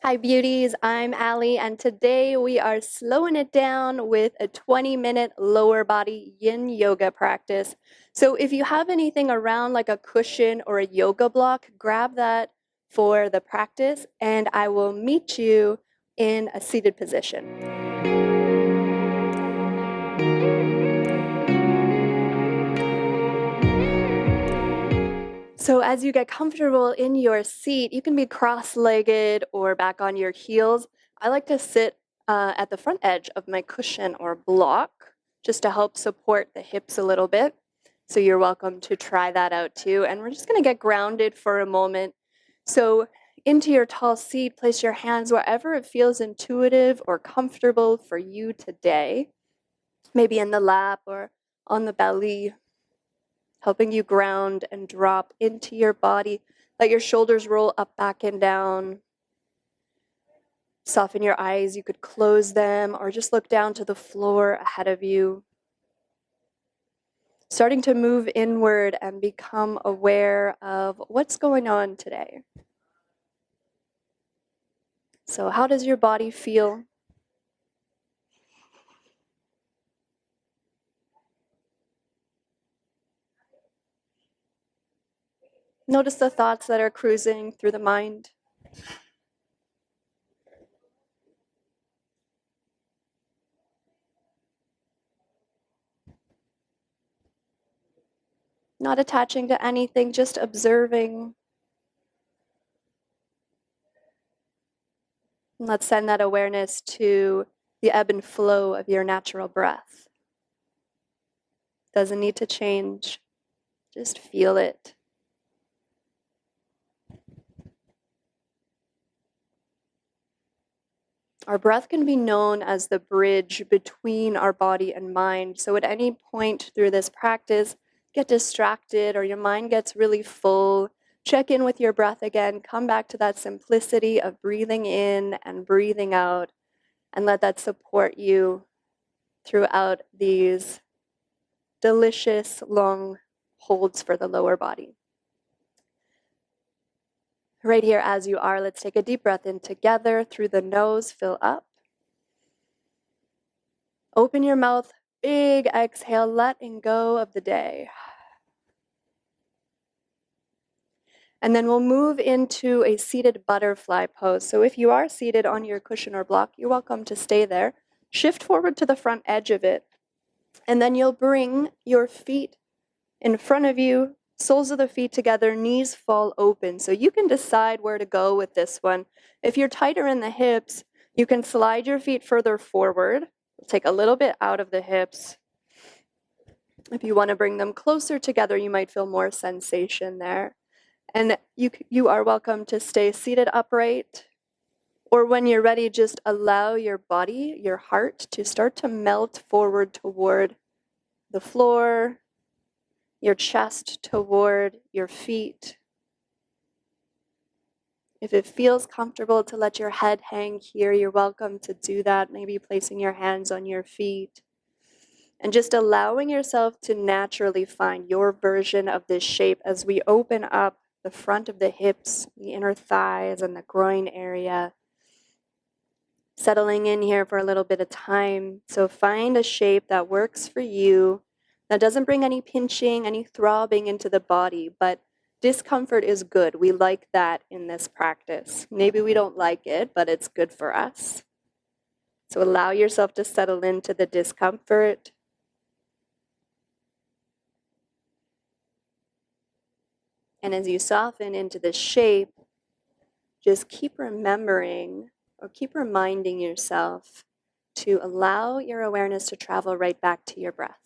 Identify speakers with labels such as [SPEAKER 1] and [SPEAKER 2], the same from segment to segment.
[SPEAKER 1] Hi beauties, I'm Allie, and today we are slowing it down with a 20-minute lower body yin yoga practice. So if you have anything around like a cushion or a yoga block, grab that for the practice and I will meet you in a seated position. So as you get comfortable in your seat, you can be cross-legged or back on your heels. I like to sit at the front edge of my cushion or block just to help support the hips a little bit. So you're welcome to try that out too. And we're just going to get grounded for a moment. So into your tall seat, place your hands wherever it feels intuitive or comfortable for you today. Maybe in the lap or on the belly, helping you ground and drop into your body. Let your shoulders roll up, back, and down. Soften your eyes. You could close them or just look down to the floor ahead of you. Starting to move inward and become aware of what's going on today. So how does your body feel? Notice the thoughts that are cruising through the mind. Not attaching to anything, just observing. And let's send that awareness to the ebb and flow of your natural breath. Doesn't need to change, just feel it. Our breath can be known as the bridge between our body and mind. So at any point through this practice, get distracted or your mind gets really full, check in with your breath again, come back to that simplicity of breathing in and breathing out, and let that support you throughout these delicious long holds for the lower body. Right here as you are, let's take a deep breath in together through the nose, fill up. Open your mouth, big exhale, letting go of the day. And then we'll move into a seated butterfly pose. So if you are seated on your cushion or block, you're welcome to stay there. Shift forward to the front edge of it. And then you'll bring your feet in front of you, soles of the feet together, knees fall open. So you can decide where to go with this one. If you're tighter in the hips, you can slide your feet further forward. Take a little bit out of the hips. If you want to bring them closer together, you might feel more sensation there. And you are welcome to stay seated upright. Or when you're ready, just allow your body, your heart, to start to melt forward toward the floor, your chest toward your feet. If it feels comfortable to let your head hang here, you're welcome to do that, maybe placing your hands on your feet. And just allowing yourself to naturally find your version of this shape as we open up the front of the hips, the inner thighs, and the groin area. Settling in here for a little bit of time. So find a shape that works for you, that doesn't bring any pinching, any throbbing into the body, but discomfort is good. We like that in this practice. Maybe we don't like it, but it's good for us. So allow yourself to settle into the discomfort. And as you soften into the shape, just keep remembering or keep reminding yourself to allow your awareness to travel right back to your breath.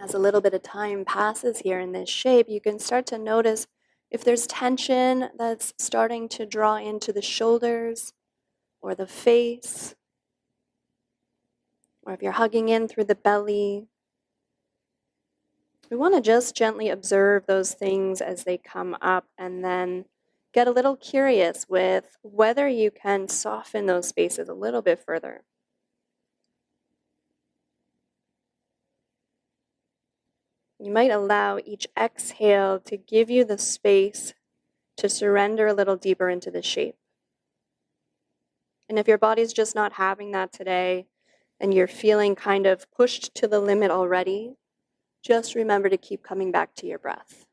[SPEAKER 1] As a little bit of time passes here in this shape, you can start to notice if there's tension that's starting to draw into the shoulders or the face, or if you're hugging in through the belly. We want to just gently observe those things as they come up and then get a little curious with whether you can soften those spaces a little bit further. You might allow each exhale to give you the space to surrender a little deeper into the shape. And if your body's just not having that today and you're feeling kind of pushed to the limit already, just remember to keep coming back to your breath.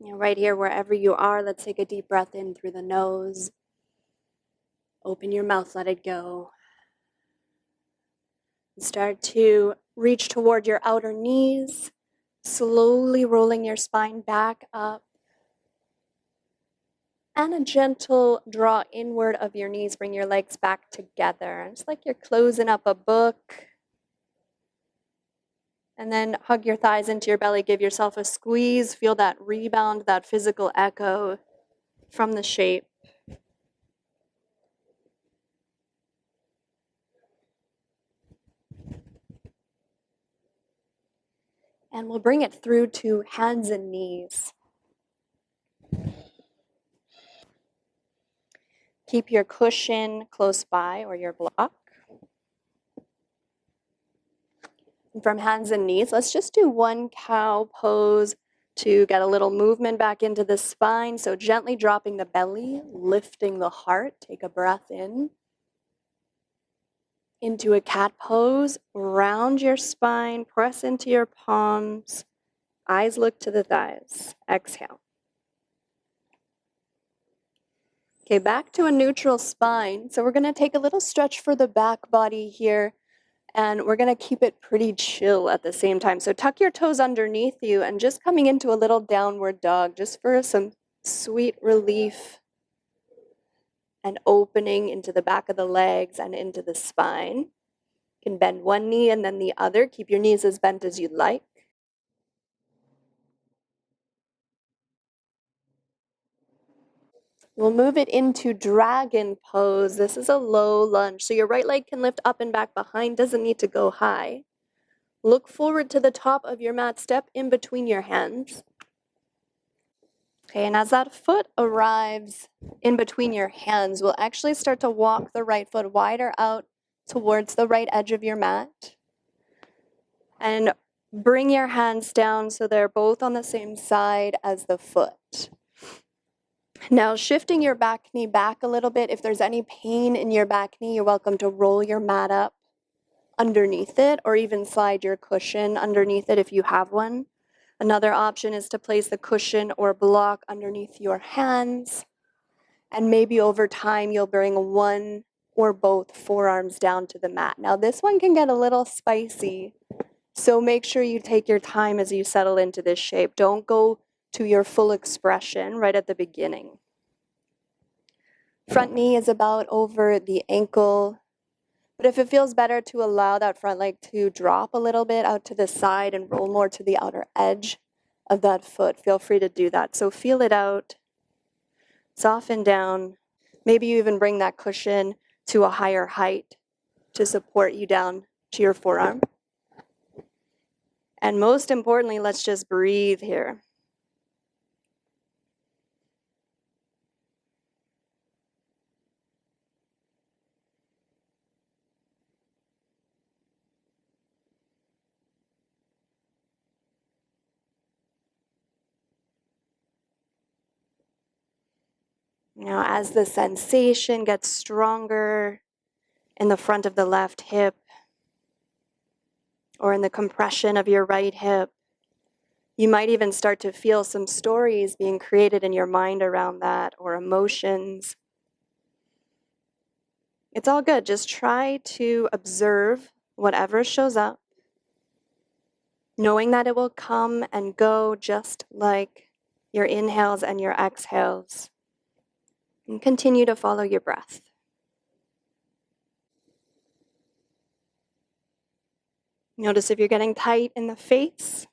[SPEAKER 1] Right here, wherever you are, let's take a deep breath in through the nose. Open your mouth, let it go. Start to reach toward your outer knees, slowly rolling your spine back up. And a gentle draw inward of your knees, bring your legs back together. It's like you're closing up a book. And then hug your thighs into your belly, give yourself a squeeze, feel that rebound, that physical echo from the shape. And we'll bring it through to hands and knees. Keep your cushion close by or your block. And from hands and knees, let's just do one cow pose to get a little movement back into the spine. So gently dropping the belly, lifting the heart. Take a breath in. Into a cat pose, round your spine, press into your palms, eyes look to the thighs. Exhale. Okay, back to a neutral spine. So we're going to take a little stretch for the back body here, and we're going to keep it pretty chill at the same time. So tuck your toes underneath you and just coming into a little downward dog just for some sweet relief and opening into the back of the legs and into the spine. You can bend one knee and then the other. Keep your knees as bent as you'd like. We'll move it into dragon pose. This is a low lunge. So your right leg can lift up and back behind, doesn't need to go high. Look forward to the top of your mat, step in between your hands. Okay, and as that foot arrives in between your hands, we'll actually start to walk the right foot wider out towards the right edge of your mat. And bring your hands down so they're both on the same side as the foot. Now, shifting your back knee back a little bit. If there's any pain in your back knee, you're welcome to roll your mat up underneath it or even slide your cushion underneath it if you have one. Another option is to place the cushion or block underneath your hands. And maybe over time, you'll bring one or both forearms down to the mat. Now, this one can get a little spicy, so make sure you take your time as you settle into this shape. Don't go to your full expression right at the beginning. Front knee is about over the ankle, but if it feels better to allow that front leg to drop a little bit out to the side and roll more to the outer edge of that foot, feel free to do that. So feel it out, soften down. Maybe you even bring that cushion to a higher height to support you down to your forearm. And most importantly, let's just breathe here. Now, as the sensation gets stronger in the front of the left hip or in the compression of your right hip, you might even start to feel some stories being created in your mind around that or emotions. It's all good. Just try to observe whatever shows up, knowing that it will come and go just like your inhales and your exhales. And continue to follow your breath. Notice if you're getting tight in the face.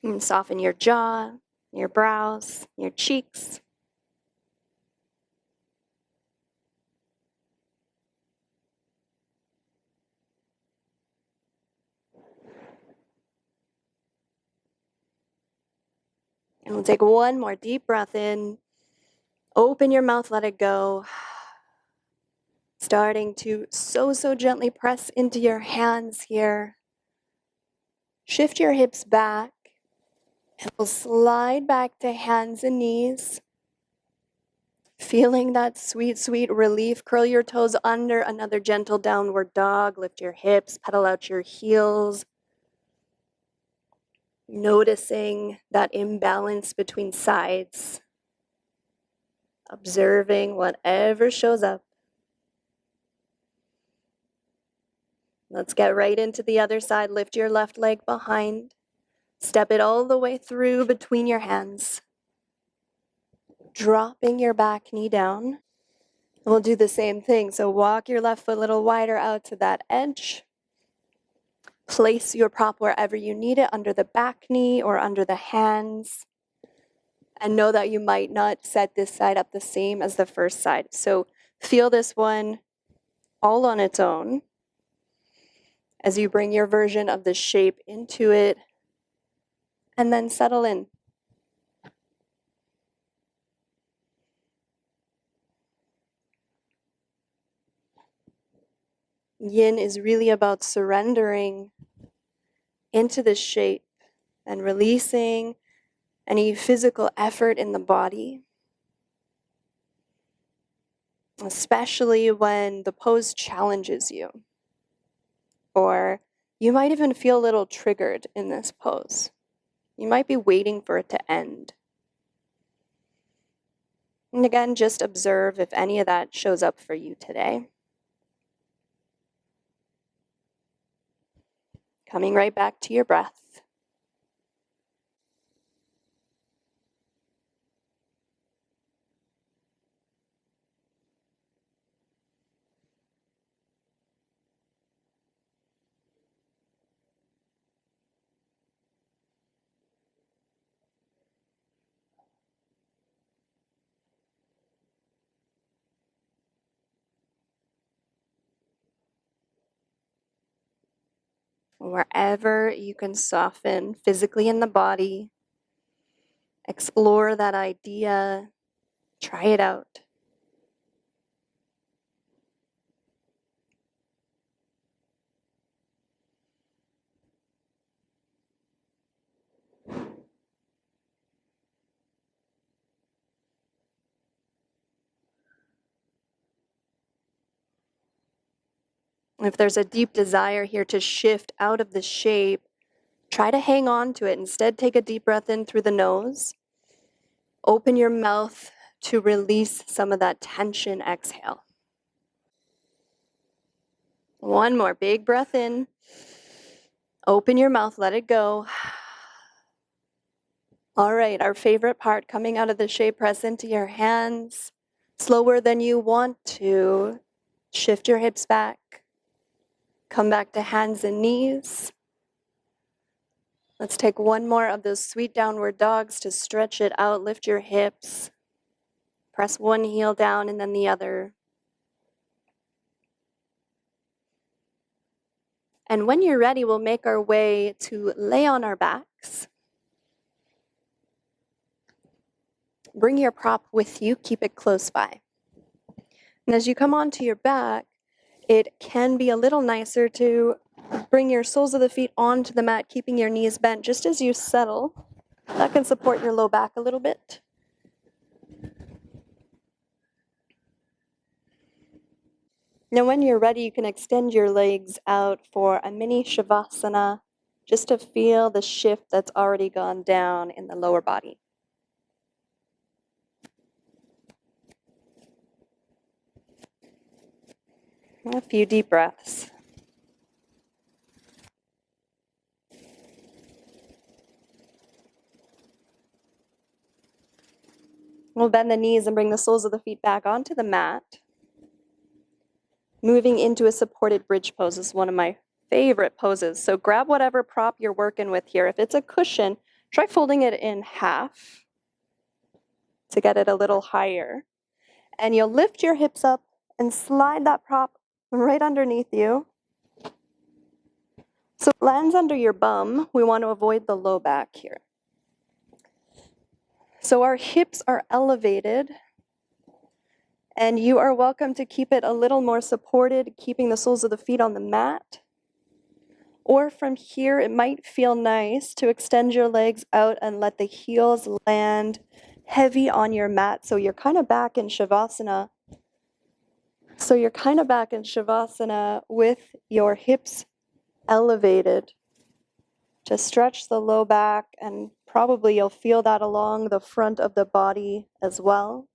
[SPEAKER 1] And soften your jaw, your brows, your cheeks. And we'll take one more deep breath in. Open your mouth, let it go. Starting to so gently press into your hands here. Shift your hips back. And we'll slide back to hands and knees. Feeling that sweet relief. Curl your toes under, another gentle downward dog. Lift your hips, pedal out your heels. Noticing that imbalance between sides. Observing whatever shows up. Let's get right into the other side. Lift your left leg behind. Step it all the way through between your hands. Dropping your back knee down. We'll do the same thing. So walk your left foot a little wider out to that edge. Place your prop wherever you need it, under the back knee or under the hands. And know that you might not set this side up the same as the first side. So feel this one all on its own as you bring your version of the shape into it and then settle in. Yin is really about surrendering into the shape and releasing any physical effort in the body, especially when the pose challenges you, or you might even feel a little triggered in this pose. You might be waiting for it to end. And again, just observe if any of that shows up for you today. Coming right back to your breath. Wherever you can soften physically in the body, explore that idea, try it out. If there's a deep desire here to shift out of the shape, try to hang on to it. Instead, take a deep breath in through the nose. Open your mouth to release some of that tension. Exhale. One more big breath in. Open your mouth, let it go. All right, our favorite part, coming out of the shape, press into your hands. Slower than you want to. Shift your hips back. Come back to hands and knees. Let's take one more of those sweet downward dogs to stretch it out. Lift your hips. Press one heel down and then the other. And when you're ready, we'll make our way to lay on our backs. Bring your prop with you. Keep it close by. And as you come onto your back, it can be a little nicer to bring your soles of the feet onto the mat, keeping your knees bent just as you settle. That can support your low back a little bit. Now, when you're ready, you can extend your legs out for a mini Shavasana, just to feel the shift that's already gone down in the lower body. A few deep breaths. We'll bend the knees and bring the soles of the feet back onto the mat. Moving into a supported bridge pose. This is one of my favorite poses. So grab whatever prop you're working with here. If it's a cushion, try folding it in half to get it a little higher. And you'll lift your hips up and slide that prop right underneath you. So it lands under your bum. We want to avoid the low back here. So our hips are elevated, and you are welcome to keep it a little more supported, keeping the soles of the feet on the mat. Or from here, it might feel nice to extend your legs out and let the heels land heavy on your mat. So you're kind of back in Shavasana. With your hips elevated to stretch the low back, and probably you'll feel that along the front of the body as well.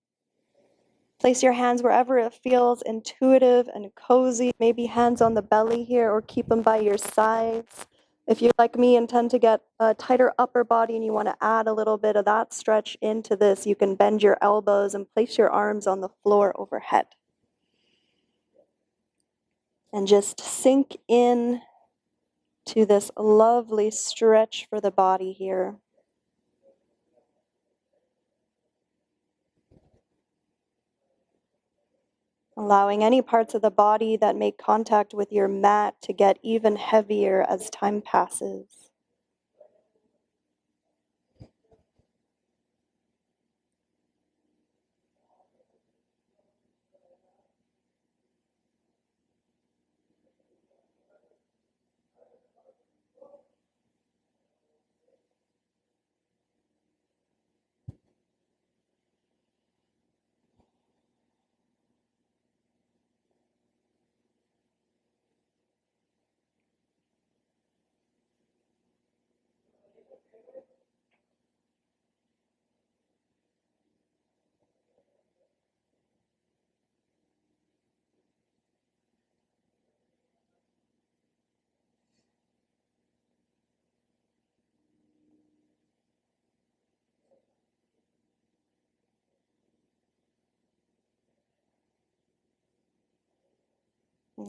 [SPEAKER 1] Place your hands wherever it feels intuitive and cozy, maybe hands on the belly here, or keep them by your sides. If you're like me and tend to get a tighter upper body and you want to add a little bit of that stretch into this, you can bend your elbows and place your arms on the floor overhead. And just sink in to this lovely stretch for the body here. Allowing any parts of the body that make contact with your mat to get even heavier as time passes.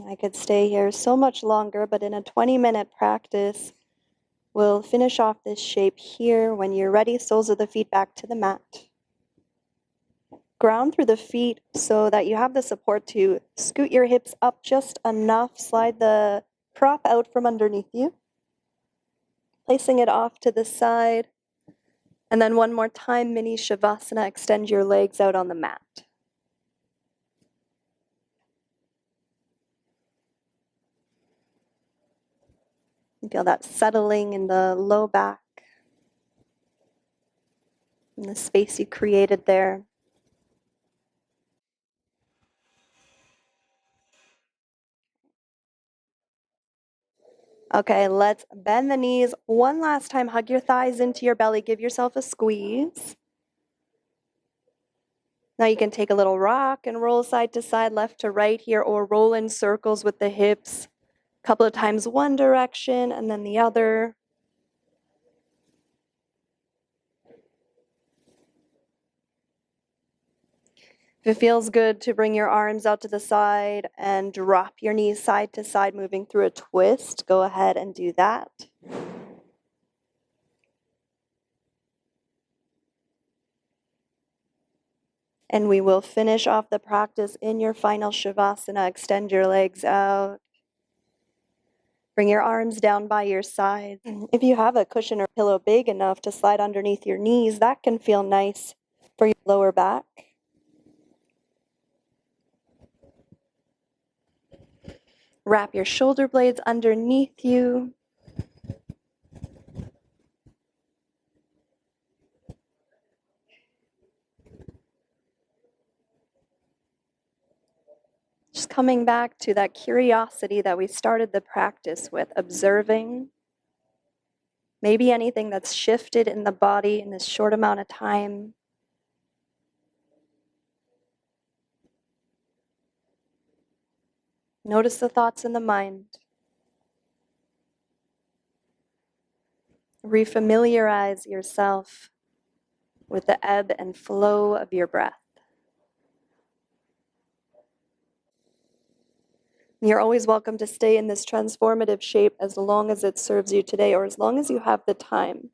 [SPEAKER 1] I could stay here so much longer, but in a 20-minute practice, we'll finish off this shape here. When you're ready, soles of the feet back to the mat. Ground through the feet so that you have the support to scoot your hips up just enough. Slide the prop out from underneath you, placing it off to the side. And then one more time, mini Shavasana, extend your legs out on the mat. You feel that settling in the low back, in the space you created there. Okay, let's bend the knees one last time. Hug your thighs into your belly. Give yourself a squeeze. Now you can take a little rock and roll side to side, left to right here, or roll in circles with the hips. A couple of times one direction and then the other. If it feels good to bring your arms out to the side and drop your knees side to side, moving through a twist, go ahead and do that. And we will finish off the practice in your final Shavasana. Extend your legs out. Bring your arms down by your sides. If you have a cushion or pillow big enough to slide underneath your knees, that can feel nice for your lower back. Wrap your shoulder blades underneath you. Just coming back to that curiosity that we started the practice with, observing maybe anything that's shifted in the body in this short amount of time. Notice the thoughts in the mind. Refamiliarize yourself with the ebb and flow of your breath. You're always welcome to stay in this transformative shape as long as it serves you today, or as long as you have the time.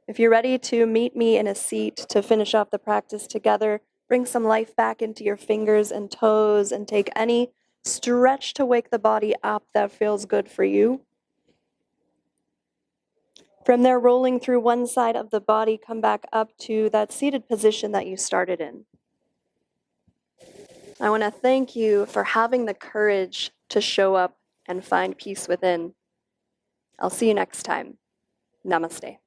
[SPEAKER 1] If you're ready to meet me in a seat to finish off the practice together, bring some life back into your fingers and toes and take any stretch to wake the body up that feels good for you. From there, rolling through one side of the body, come back up to that seated position that you started in. I want to thank you for having the courage to show up and find peace within. I'll see you next time. Namaste.